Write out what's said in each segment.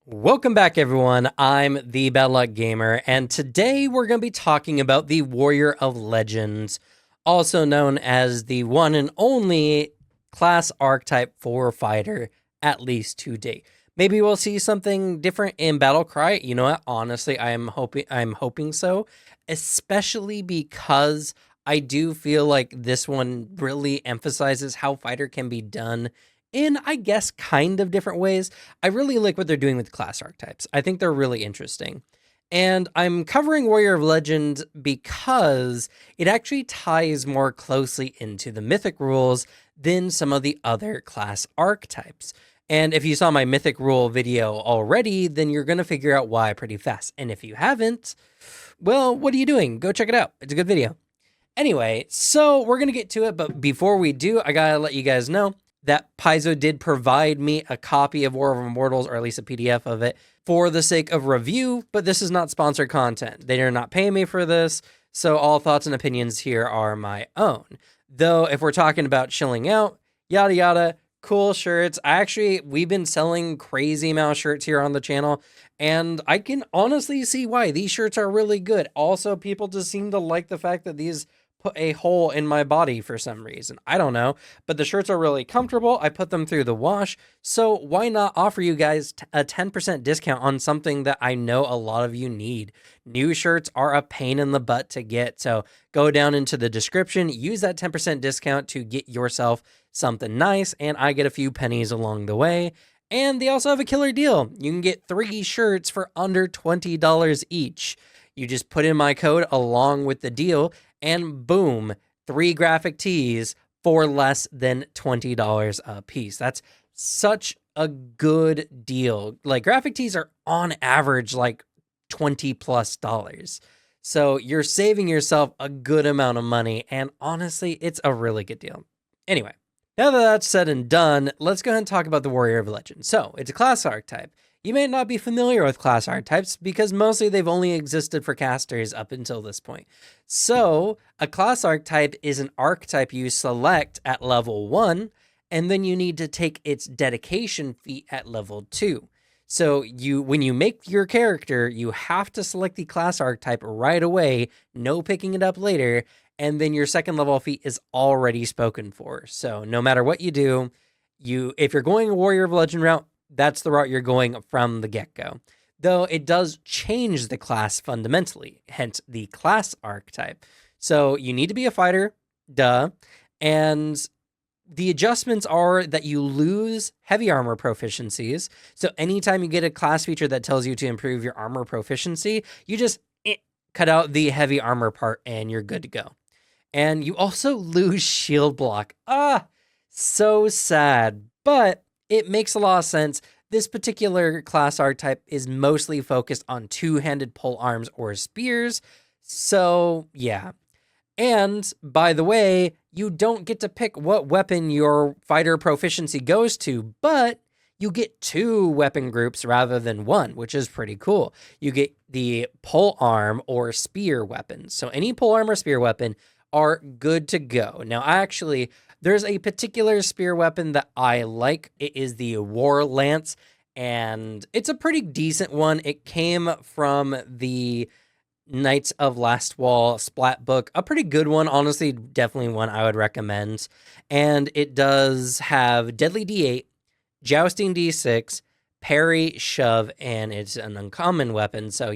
Welcome back, everyone. I'm the Bad Luck Gamer, and today we're going to be talking about the Warrior of Legends, also known as the one and only class archetype for fighter, at least to date. Maybe we'll see something different in Battlecry. You know what? Honestly, I'm hoping so, especially because I do feel like this one really emphasizes how fighter can be done in, I guess, kind of different ways. I really like what they're doing with class archetypes. I think they're really interesting. And I'm covering Warrior of Legend because it actually ties more closely into the mythic rules than some of the other class archetypes. And if you saw my mythic rule video already, then you're going to figure out why pretty fast. And if you haven't, well, what are you doing? Go check it out. It's a good video. Anyway, so we're going to get to it. But before we do, I got to let you guys know that Paizo did provide me a copy of War of Immortals, or at least a PDF of it, for the sake of review, but this is not sponsored content. They are not paying me for this, so all thoughts and opinions here are my own. Though, if we're talking about chilling out, yada yada, cool shirts. We've been selling crazy amount of shirts here on the channel, and I can honestly see why. These shirts are really good. Also, people just seem to like the fact that these put a hole in my body for some reason. I don't know, but the shirts are really comfortable. I put them through the wash, so why not offer you guys a 10% discount on something that I know a lot of you need. New shirts are a pain in the butt to get, so go down into the description, use that 10% discount to get yourself something nice, and I get a few pennies along the way. And they also have a killer deal. You can get 3 shirts for under $20 each. You just put in my code along with the deal, and boom, 3 graphic tees for less than $20 a piece. That's such a good deal. Like, graphic tees are on average like $20+. So you're saving yourself a good amount of money, and honestly, it's a really good deal. Anyway, now that that's said and done, let's go ahead and talk about the Warrior of Legend. So, it's a class archetype. You may not be familiar with class archetypes because mostly they've only existed for casters up until this point. So, a class archetype is an archetype you select at level 1, and then you need to take its dedication feat at level 2. So, when you make your character, you have to select the class archetype right away, no picking it up later, and then your second level feat is already spoken for. So, no matter what you do, if you're going a Warrior of Legend route, that's the route you're going from the get-go. Though it does change the class fundamentally, hence the class archetype. So you need to be a fighter, duh, and the adjustments are that you lose heavy armor proficiencies. So anytime you get a class feature that tells you to improve your armor proficiency, you just cut out the heavy armor part and you're good to go. And you also lose shield block. So sad, but it makes a lot of sense. This particular class archetype is mostly focused on two-handed pole arms or spears. So, yeah. And, by the way, you don't get to pick what weapon your fighter proficiency goes to, but you get 2 weapon groups rather than 1, which is pretty cool. You get the pole arm or spear weapons. So any pole arm or spear weapon are good to go. Now, there's a particular spear weapon that I like. It is the War Lance, and it's a pretty decent one. It came from the Knights of Last Wall splat book. A pretty good one, honestly, definitely one I would recommend. And it does have Deadly D8, Jousting D6, Parry, Shove, and it's an uncommon weapon, so,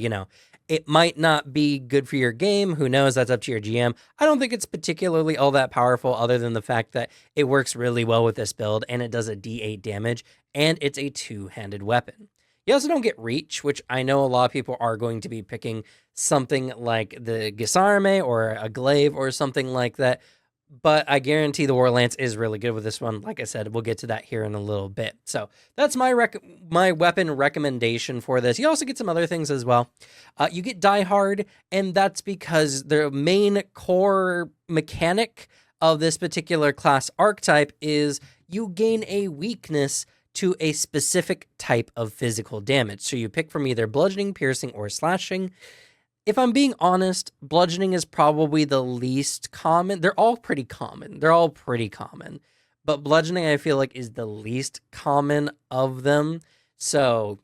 it might not be good for your game. Who knows? That's up to your GM. I don't think it's particularly all that powerful other than the fact that it works really well with this build and it does a D8 damage and it's a 2-handed weapon. You also don't get reach, which I know a lot of people are going to be picking something like the Gisarme or a Glaive or something like that. But I guarantee the War Lance is really good with this one. Like I said, we'll get to that here in a little bit. So that's my weapon recommendation for this. You also get some other things as well. You get Die Hard, and that's because the main core mechanic of this particular class archetype is you gain a weakness to a specific type of physical damage. So you pick from either bludgeoning, piercing, or slashing. If I'm being honest, bludgeoning is probably the least common. They're all pretty common. But bludgeoning, I feel like, is the least common of them. So,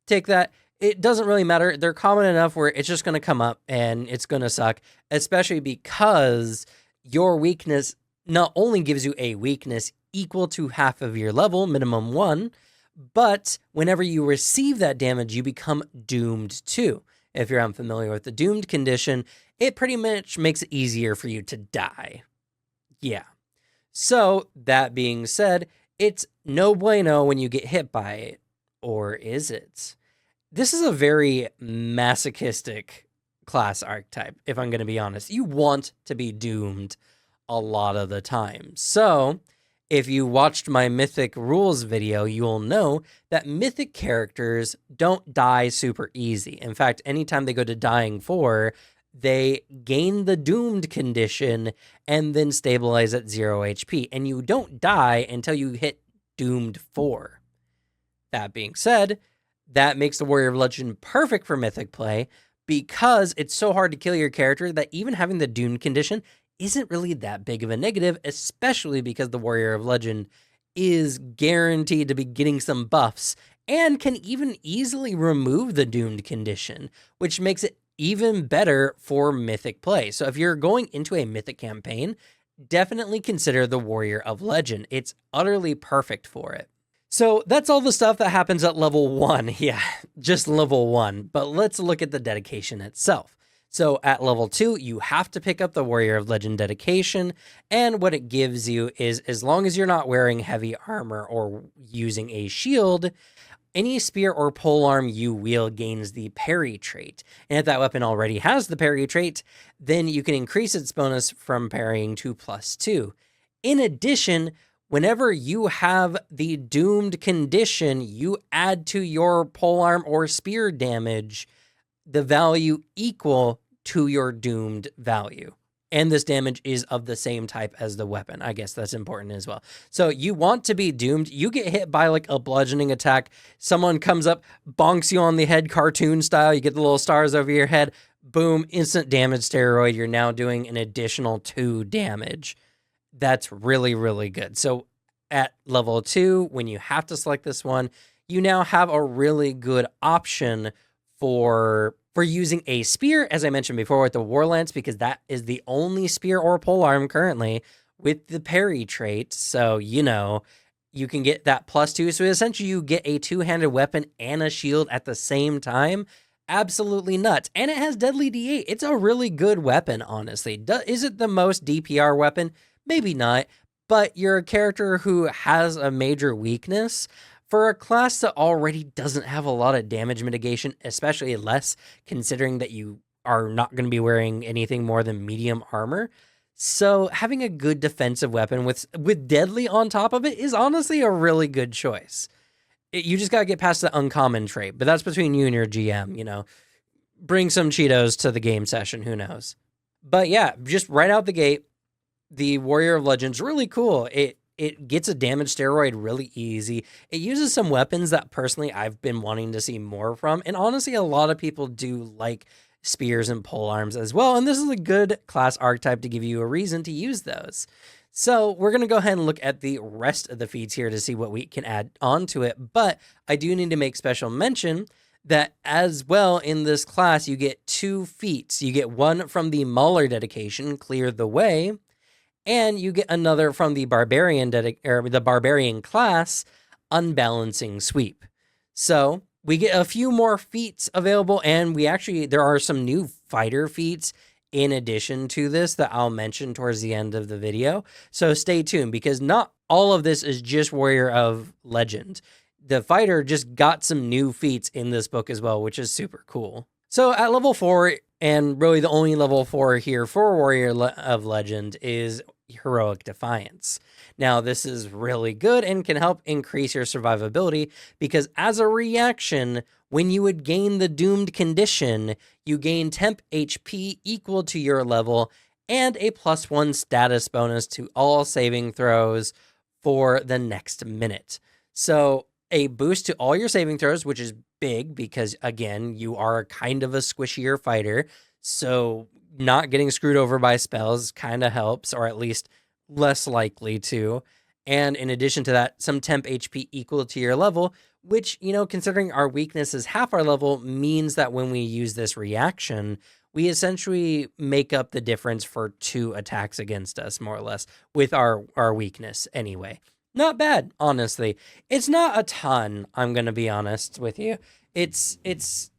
take that. It doesn't really matter. They're common enough where it's just going to come up and it's going to suck, especially because your weakness not only gives you a weakness equal to half of your level, minimum 1, but whenever you receive that damage, you become doomed too. If you're unfamiliar with the doomed condition, it pretty much makes it easier for you to die. Yeah. So, that being said, it's no bueno when you get hit by it. Or is it? This is a very masochistic class archetype, if I'm going to be honest. You want to be doomed a lot of the time. So, if you watched my Mythic Rules video, you'll know that Mythic characters don't die super easy. In fact, anytime they go to dying 4, they gain the doomed condition and then stabilize at 0 HP. And you don't die until you hit doomed 4. That being said, that makes the Warrior of Legend perfect for Mythic play because it's so hard to kill your character that even having the doomed condition isn't really that big of a negative, especially because the Warrior of Legend is guaranteed to be getting some buffs and can even easily remove the doomed condition, which makes it even better for Mythic play. So if you're going into a Mythic campaign, definitely consider the Warrior of Legend. It's utterly perfect for it. So that's all the stuff that happens at level 1. Yeah, just level 1. But let's look at the dedication itself. So at level 2, you have to pick up the Warrior of Legend dedication, and what it gives you is, as long as you're not wearing heavy armor or using a shield, any spear or polearm you wield gains the parry trait. And if that weapon already has the parry trait, then you can increase its bonus from parrying to +2. In addition, whenever you have the doomed condition, you add to your polearm or spear damage the value equal to your doomed value. And this damage is of the same type as the weapon. I guess that's important as well. So you want to be doomed. You get hit by like a bludgeoning attack. Someone comes up, bonks you on the head, cartoon style. You get the little stars over your head. Boom, instant damage steroid. You're now doing an additional 2 damage. That's really, really good. So at level 2, when you have to select this one, you now have a really good option for using a spear, as I mentioned before, with the War Lance, because that is the only spear or polearm currently with the parry trait. So, you know, you can get that +2. So essentially you get a 2-handed weapon and a shield at the same time. Absolutely nuts. And it has deadly D8. It's a really good weapon, honestly. Is it the most DPR weapon? Maybe not. But you're a character who has a major weakness. For a class that already doesn't have a lot of damage mitigation, especially less considering that you are not going to be wearing anything more than medium armor. So having a good defensive weapon with deadly on top of it is honestly a really good choice. You just got to get past the uncommon trait, but that's between you and your GM, you know. Bring some Cheetos to the game session, who knows. But yeah, just right out the gate, the Warrior of Legend's really cool. It gets a damage steroid really easy. It uses some weapons that personally I've been wanting to see more from. And honestly, a lot of people do like spears and polearms as well. And this is a good class archetype to give you a reason to use those. So we're going to go ahead and look at the rest of the feats here to see what we can add onto it. But I do need to make special mention that as well in this class, you get 2 feats. You get one from the Mauler dedication, Clear the Way, and you get another from the barbarian class, Unbalancing Sweep. So we get a few more feats available, and there are some new fighter feats in addition to this that I'll mention towards the end of the video. So stay tuned, because not all of this is just Warrior of Legend. The fighter just got some new feats in this book as well, which is super cool. So at level 4, and really the only level 4 here for Warrior of Legend, is Heroic Defiance. Now, this is really good and can help increase your survivability, because as a reaction, when you would gain the doomed condition, you gain temp HP equal to your level and a +1 status bonus to all saving throws for the next minute. So a boost to all your saving throws, which is big because, again, you are kind of a squishier fighter. So not getting screwed over by spells kind of helps, or at least less likely to. And in addition to that, some temp HP equal to your level, which, considering our weakness is half our level, means that when we use this reaction, we essentially make up the difference for 2 attacks against us, more or less, with our weakness anyway. Not bad, honestly. It's not a ton, I'm going to be honest with you. It's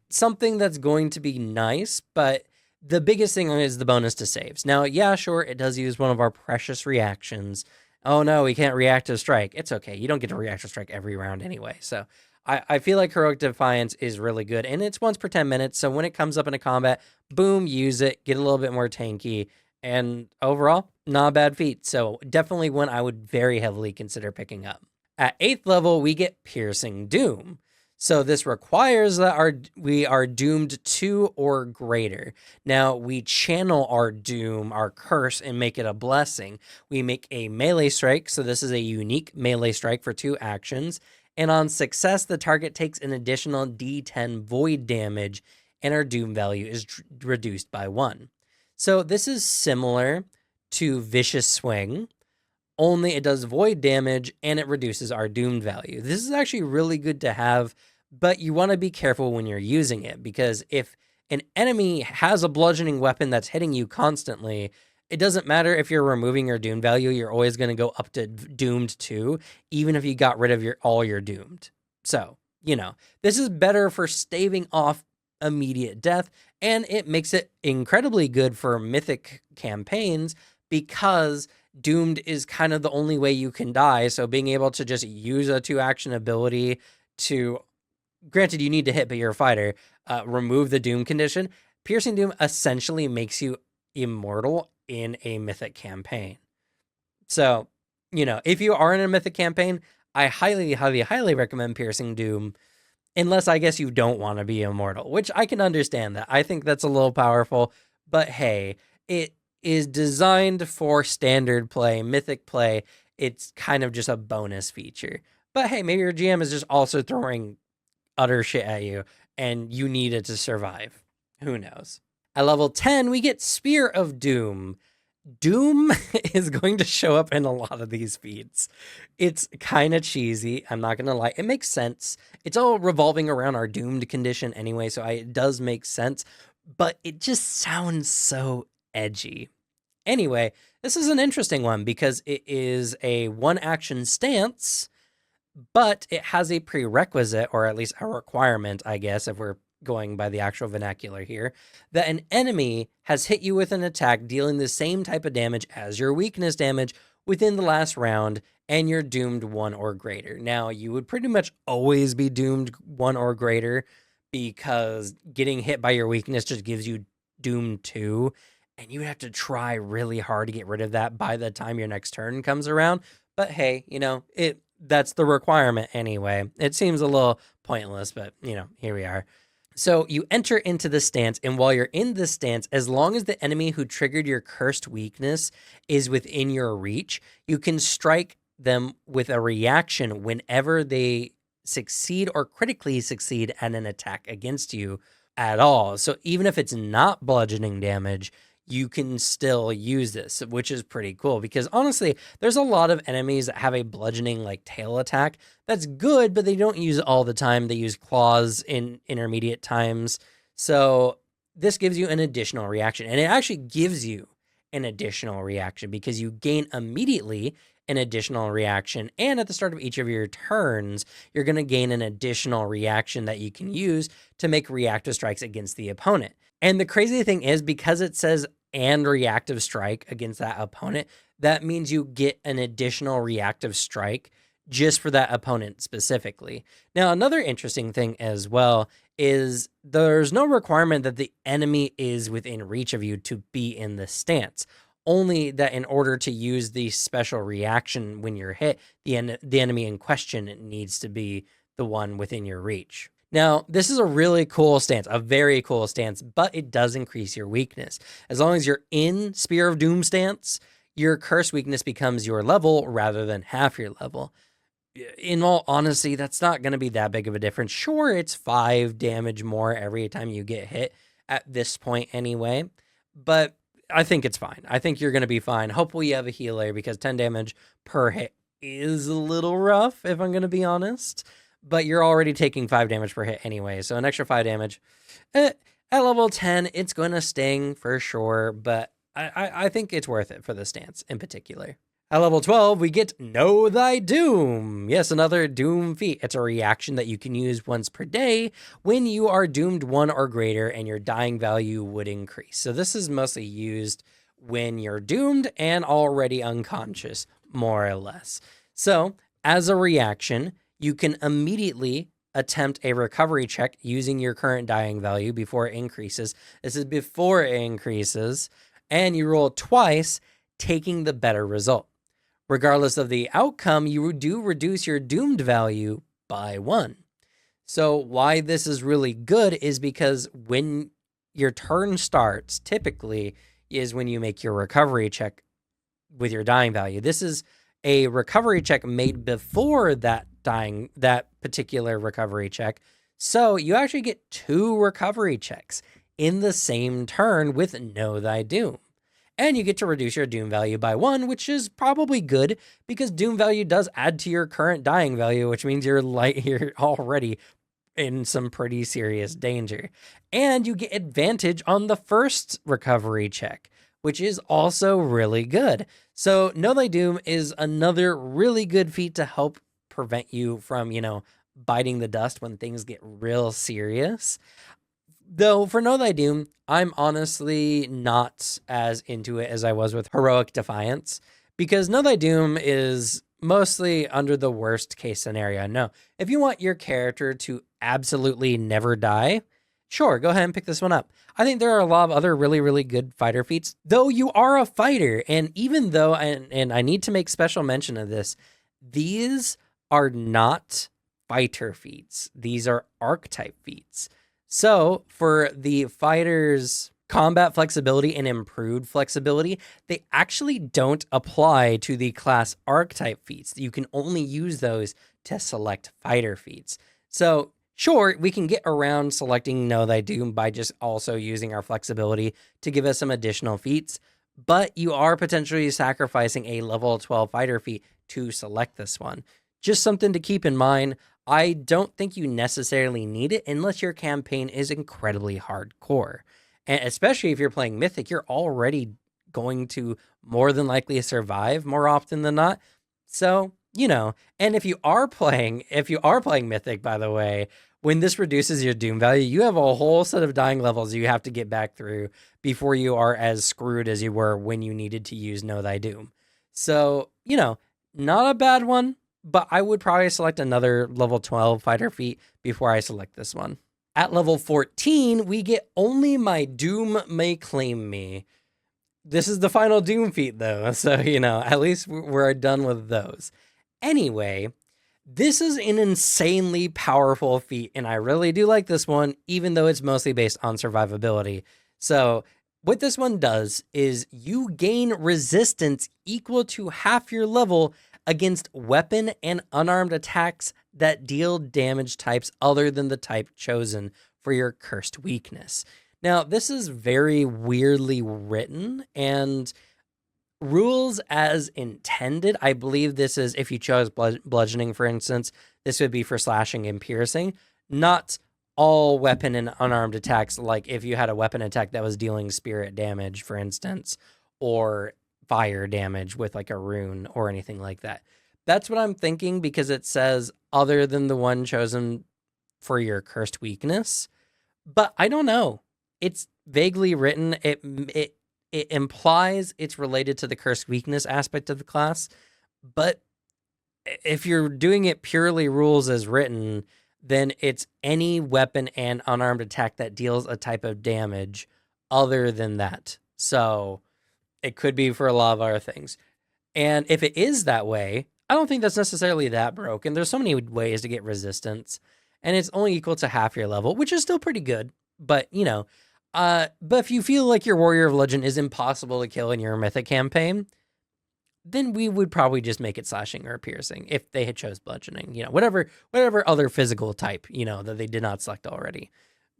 something that's going to be nice, but the biggest thing is the bonus to saves. Now, yeah, sure, it does use one of our precious reactions. Oh no, we can't react to strike. It's okay. You don't get to react to strike every round anyway. So I feel like Heroic Defiance is really good, and it's once per 10 minutes. So when it comes up in a combat, boom, use it, get a little bit more tanky, and overall, not a bad feat. So definitely one I would very heavily consider picking up. At 8th level, we get Piercing Doom. So this requires that we are doomed 2 or greater. Now, we channel our doom, our curse, and make it a blessing. We make a melee strike, so this is a unique melee strike for 2 actions. And on success, the target takes an additional d10 void damage, and our doom value is reduced by 1. So this is similar to Vicious Swing, only it does void damage and it reduces our doomed value. This is actually really good to have, but you want to be careful when you're using it, because if an enemy has a bludgeoning weapon that's hitting you constantly, it doesn't matter if you're removing your doom value, you're always going to go up to doomed 2, even if you got rid of all your doomed. So, this is better for staving off immediate death, and it makes it incredibly good for mythic campaigns, because doomed is kind of the only way you can die. So being able to just use a 2-action ability to, granted you need to hit, but you're a fighter, remove the doom condition. Piercing Doom essentially makes you immortal in a mythic campaign. So, if you are in a mythic campaign, I highly, highly, highly recommend Piercing Doom, unless I guess you don't want to be immortal, which I can understand that. I think that's a little powerful, but hey, it is designed for standard play, mythic play. It's kind of just a bonus feature. But hey, maybe your GM is just also throwing utter shit at you and you need it to survive. Who knows? At level 10, we get Spear of Doom. Doom is going to show up in a lot of these feats. It's kind of cheesy, I'm not going to lie. It makes sense. It's all revolving around our doomed condition anyway, so it does make sense, but it just sounds so edgy. Anyway, this is an interesting one because it is a 1-action stance, but it has a prerequisite, or at least a requirement, I guess, if we're going by the actual vernacular here, that an enemy has hit you with an attack dealing the same type of damage as your weakness damage within the last round, and you're doomed 1 or greater. Now, you would pretty much always be doomed 1 or greater, because getting hit by your weakness just gives you doomed 2, and you would have to try really hard to get rid of that by the time your next turn comes around. But hey, that's the requirement anyway. It seems a little pointless, but here we are. So you enter into the stance, and while you're in this stance, as long as the enemy who triggered your cursed weakness is within your reach, you can strike them with a reaction whenever they succeed or critically succeed at an attack against you at all. So even if it's not bludgeoning damage, you can still use this, which is pretty cool, because honestly, there's a lot of enemies that have a bludgeoning tail attack. That's good, but they don't use it all the time. They use claws in intermediate times. So this gives you an additional reaction, and it actually gives you an additional reaction because you gain immediately an additional reaction, and at the start of each of your turns, you're going to gain an additional reaction that you can use to make reactive strikes against the opponent. And the crazy thing is, because it says and reactive strike against that opponent, that means you get an additional reactive strike just for that opponent specifically. Now, another interesting thing as well is there's no requirement that the enemy is within reach of you to be in the stance. Only that in order to use the special reaction when you're hit, the enemy in question needs to be the one within your reach. Now, this is a really cool stance, a very cool stance, but it does increase your weakness. As long as you're in Spear of Doom stance, your curse weakness becomes your level rather than half your level. In all honesty, that's not going to be that big of a difference. Sure, it's 5 damage more every time you get hit at this point anyway, but I think it's fine. I think you're going to be fine. Hopefully you have a healer, because 10 damage per hit is a little rough, if I'm going to be honest. but you're already taking 5 damage per hit anyway. So an extra 5 damage. At level 10, it's going to sting for sure, but I think it's worth it for the stance in particular. At level 12, we get Know Thy Doom. Yes, another Doom feat. It's a reaction that you can use once per day when you are doomed 1 or greater and your dying value would increase. So this is mostly used when you're doomed and already unconscious, more or less. So as a reaction, you can immediately attempt a recovery check using your current dying value before it increases. This is before it increases, and you roll twice, taking the better result. Regardless of the outcome, you do reduce your doomed value by 1. So why this is really good is because when your turn starts, typically is when you make your recovery check with your dying value. This is a recovery check made before that particular recovery check. So you actually get 2 recovery checks in the same turn with Know Thy Doom. And you get to reduce your doom value by 1, which is probably good because doom value does add to your current dying value, which means you're already in some pretty serious danger. And you get advantage on the first recovery check, which is also really good. So Know Thy Doom is another really good feat to help prevent you from, biting the dust when things get real serious. Though for Know Thy Doom, I'm honestly not as into it as I was with Heroic Defiance, because Know Thy Doom is mostly under the worst case scenario. No, if you want your character to absolutely never die, sure, go ahead and pick this one up. I think there are a lot of other really, really good fighter feats, though you are a fighter. And even though, and I need to make special mention of this, these are not fighter feats. These are archetype feats. So for the fighter's combat flexibility and improved flexibility, they actually don't apply to the class archetype feats. You can only use those to select fighter feats. So sure, we can get around selecting Know Thy Doom by just also using our flexibility to give us some additional feats, but you are potentially sacrificing a level 12 fighter feat to select this one. Just something to keep in mind. I don't think you necessarily need it unless your campaign is incredibly hardcore. And especially if you're playing Mythic, you're already going to more than likely survive more often than not. So, and if you are playing Mythic, by the way, when this reduces your doom value, you have a whole set of dying levels you have to get back through before you are as screwed as you were when you needed to use Know Thy Doom. So, not a bad one, but I would probably select another level 12 fighter feat before I select this one. At level 14, we get Only My Doom May Claim Me. This is the final Doom feat, though, so, at least we're done with those. Anyway, this is an insanely powerful feat, and I really do like this one, even though it's mostly based on survivability. So what this one does is you gain resistance equal to half your level against weapon and unarmed attacks that deal damage types other than the type chosen for your cursed weakness. Now, this is very weirdly written and rules as intended. I believe this is, if you chose bludgeoning, for instance, this would be for slashing and piercing, not all weapon and unarmed attacks. Like if you had a weapon attack that was dealing spirit damage, for instance, or fire damage with like a rune or anything like that. That's what I'm thinking, because it says other than the one chosen for your cursed weakness. But I don't know. It's vaguely written. It implies it's related to the cursed weakness aspect of the class. But if you're doing it purely rules as written, then it's any weapon and unarmed attack that deals a type of damage other than that. So it could be for a lot of other things. And if it is that way, I don't think that's necessarily that broken. There's so many ways to get resistance, and it's only equal to half your level, which is still pretty good. But, but if you feel like your Warrior of Legend is impossible to kill in your Mythic campaign, then we would probably just make it slashing or piercing if they had chose bludgeoning, whatever other physical type, that they did not select already.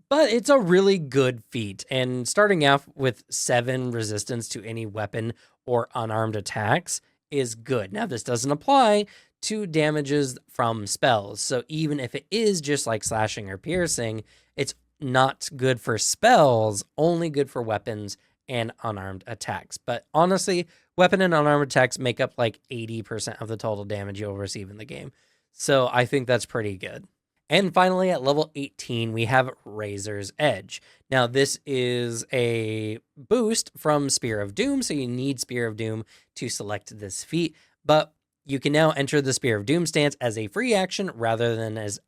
But it's a really good feat, and starting off with 7 resistance to any weapon or unarmed attacks is good. Now, this doesn't apply to damages from spells. So even if it is just like slashing or piercing, it's not good for spells, only good for weapons and unarmed attacks. But honestly, weapon and unarmed attacks make up like 80% of the total damage you'll receive in the game. So I think that's pretty good. And finally, at level 18, we have Razor's Edge. Now, this is a boost from Spear of Doom, so you need Spear of Doom to select this feat, but you can now enter the Spear of Doom stance as a free action rather than as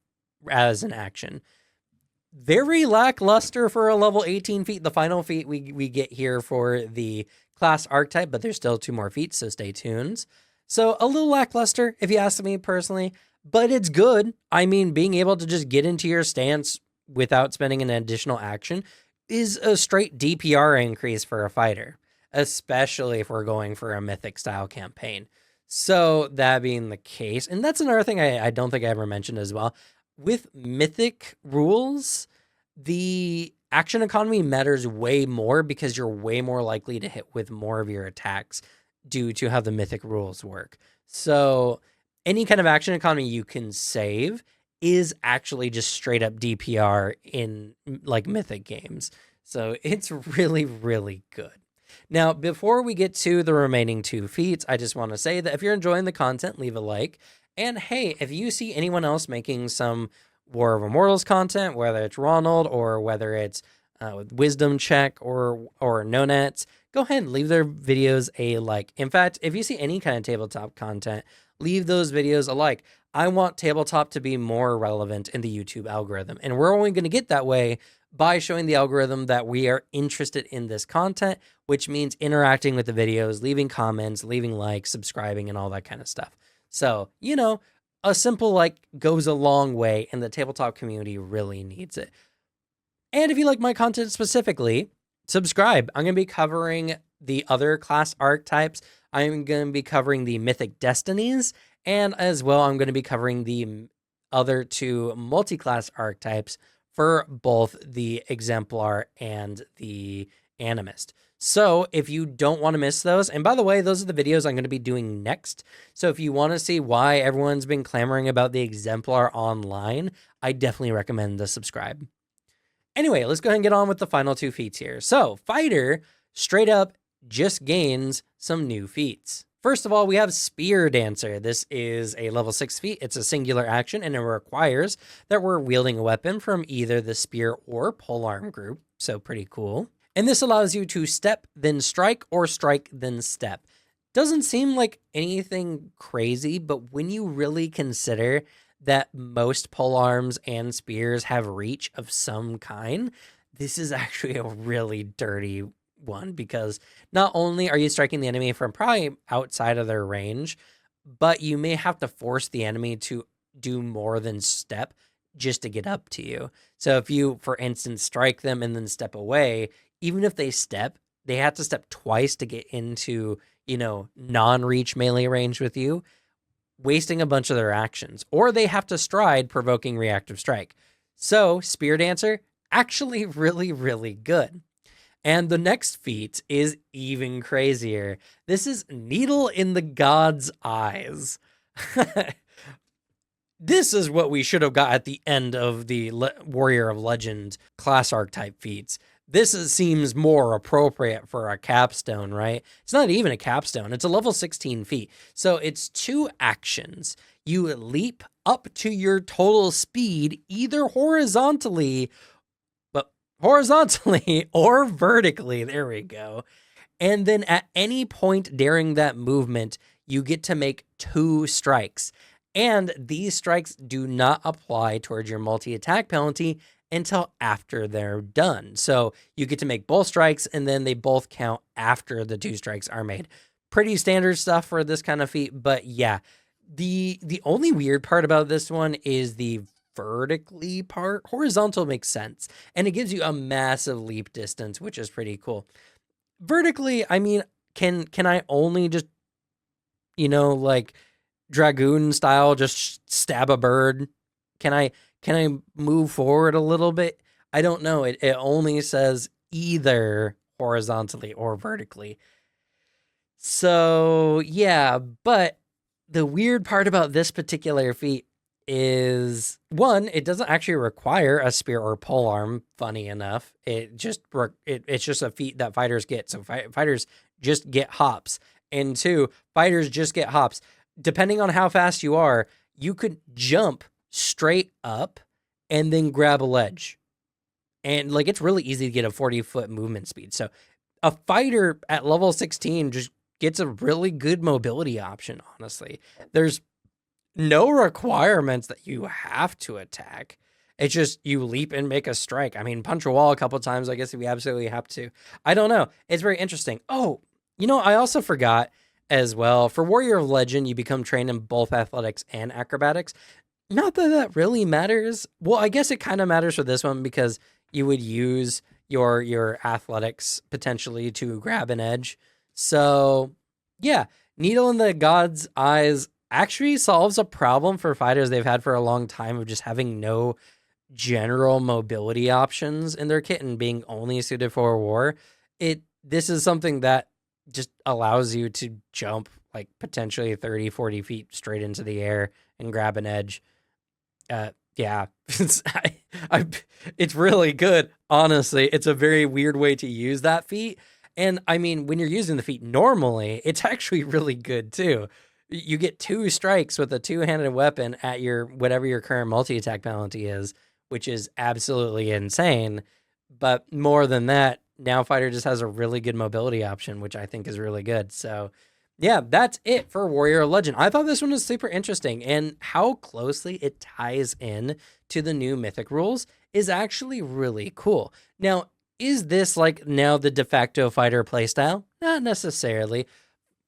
an action. Very lackluster for a level 18 feat. The final feat we get here for the class archetype, but there's still 2 more feats, so stay tuned. So a little lackluster, if you ask me personally, but it's good. I mean, being able to just get into your stance without spending an additional action is a straight DPR increase for a fighter, especially if we're going for a mythic style campaign. So that being the case, and that's another thing I don't think I ever mentioned as well, with mythic rules, the action economy matters way more because you're way more likely to hit with more of your attacks due to how the mythic rules work. So any kind of action economy you can save is actually just straight up DPR in like mythic games. So it's really, really good. Now, before we get to the remaining 2 feats, I just want to say that if you're enjoying the content, leave a like. And hey, if you see anyone else making some War of Immortals content, whether it's Ronald or whether it's Wisdom Check or No Nets, go ahead and leave their videos a like. In fact, if you see any kind of tabletop content, leave those videos a like. I want tabletop to be more relevant in the YouTube algorithm, and we're only going to get that way by showing the algorithm that we are interested in this content, which means interacting with the videos, leaving comments, leaving likes, subscribing, and all that kind of stuff. So, you know, a simple like goes a long way, and the tabletop community really needs it. And if you like my content specifically, subscribe. I'm going to be covering the other class archetypes. I'm going to be covering the Mythic Destinies, and as well, I'm going to be covering the other 2 multi-class archetypes for both the Exemplar and the Animist. So if you don't want to miss those, and by the way, those are the videos I'm going to be doing next. So if you want to see why everyone's been clamoring about the Exemplar online, I definitely recommend the subscribe. Anyway, let's go ahead and get on with the final 2 feats here. So Fighter straight up just gains some new feats. First of all, we have Spear Dancer. This is a level 6 feat. It's a singular action, and it requires that we're wielding a weapon from either the spear or polearm group. So pretty cool. And this allows you to step, then strike, or strike, then step. Doesn't seem like anything crazy, but when you really consider that most polearms and spears have reach of some kind, this is actually a really dirty one, because not only are you striking the enemy from probably outside of their range, but you may have to force the enemy to do more than step just to get up to you. So if you, for instance, strike them and then step away, even if they step, they have to step twice to get into, you know, non-reach melee range with you, wasting a bunch of their actions, or they have to stride, provoking reactive strike. So Spear Dancer, actually really, really good. And the next feat is even crazier. This is Needle in the God's Eyes. This is what we should have got at the end of the Warrior of Legend class archetype feats. This seems more appropriate for a capstone, right? It's not even a capstone. It's a level 16 feat. So it's 2 actions. You leap up to your total speed, either horizontally or vertically. There we go. And then at any point during that movement, you get to make 2 strikes. And these strikes do not apply towards your multi-attack penalty until after they're done. So you get to make both strikes, and then they both count after the 2 strikes are made. Pretty standard stuff for this kind of feat, but yeah. The only weird part about this one is the vertically part. Horizontal makes sense, and it gives you a massive leap distance, which is pretty cool. Vertically, I mean, can I only just, you know, like dragoon style, just stab a bird? Can I move forward a little bit? I don't know. It only says either horizontally or vertically. So, yeah, but the weird part about this particular feat is one, it doesn't actually require a spear or polearm, funny enough. It's just a feat that fighters get. So fighters just get hops. And two, fighters just get hops. Depending on how fast you are, you could jump straight up and then grab a ledge. And like it's really easy to get a 40-foot movement speed. So a fighter at level 16 just gets a really good mobility option, honestly. There's no requirements that you have to attack. It's just you leap and make a strike. I mean, punch a wall a couple times, I guess, if you absolutely have to. I don't know. It's very interesting. Oh, I also forgot as well. For Warrior of Legend, you become trained in both athletics and acrobatics. Not that that really matters. Well, I guess it kind of matters for this one because you would use your athletics potentially to grab an edge. So, yeah, Needle in the God's Eyes actually solves a problem for fighters they've had for a long time of just having no general mobility options in their kit and being only suited for war. This is something that just allows you to jump like potentially 30, 40 feet straight into the air and grab an edge. Yeah, it's really good. Honestly, it's a very weird way to use that feat. And I mean, when you're using the feat normally, it's actually really good too. You get 2 strikes with a 2-handed weapon at your whatever your current multi-attack penalty is, which is absolutely insane. But more than that, now Fighter just has a really good mobility option, which I think is really good. So yeah, that's it for Warrior Legend. I thought this one was super interesting, and how closely it ties in to the new Mythic rules is actually really cool. Now, is this like now the de facto fighter playstyle? Not necessarily.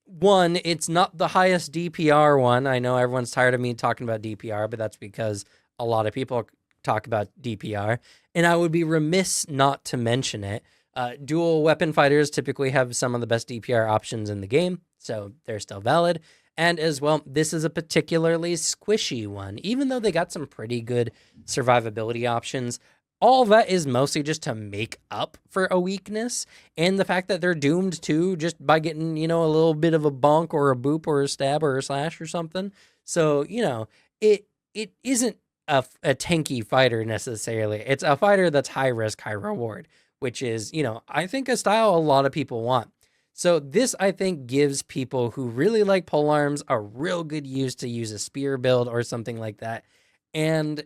One, it's not the highest DPR one. I know everyone's tired of me talking about DPR, but that's because a lot of people talk about DPR, and I would be remiss not to mention it. Dual weapon fighters typically have some of the best DPR options in the game, so they're still valid. And as well, this is a particularly squishy one, even though they got some pretty good survivability options. All that is mostly just to make up for a weakness and the fact that they're doomed to just by getting, a little bit of a bonk or a boop or a stab or a slash or something. So, it isn't a tanky fighter necessarily. It's a fighter that's high risk, high reward, which is, I think a style a lot of people want. So this, I think, gives people who really like polearms a real good use to use a spear build or something like that. And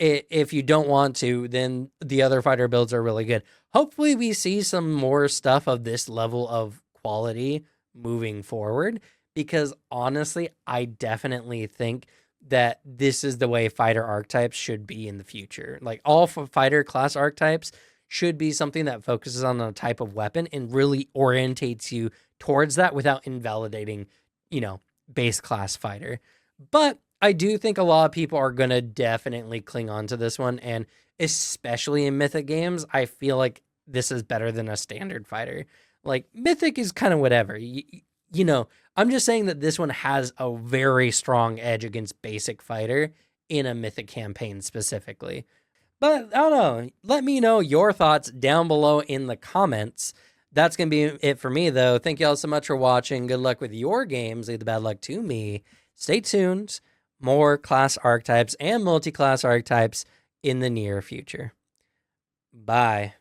if you don't want to, then the other fighter builds are really good. Hopefully we see some more stuff of this level of quality moving forward, because honestly, I definitely think that this is the way fighter archetypes should be in the future. Like all fighter class archetypes should be something that focuses on a type of weapon and really orientates you towards that without invalidating, base class fighter. But I do think a lot of people are going to definitely cling on to this one. And especially in Mythic games, I feel like this is better than a standard fighter. Like Mythic is kind of whatever. I'm just saying that this one has a very strong edge against basic fighter in a Mythic campaign specifically. But I don't know. Let me know your thoughts down below in the comments. That's going to be it for me, though. Thank you all so much for watching. Good luck with your games. Leave the bad luck to me. Stay tuned. More class archetypes and multi-class archetypes in the near future. Bye.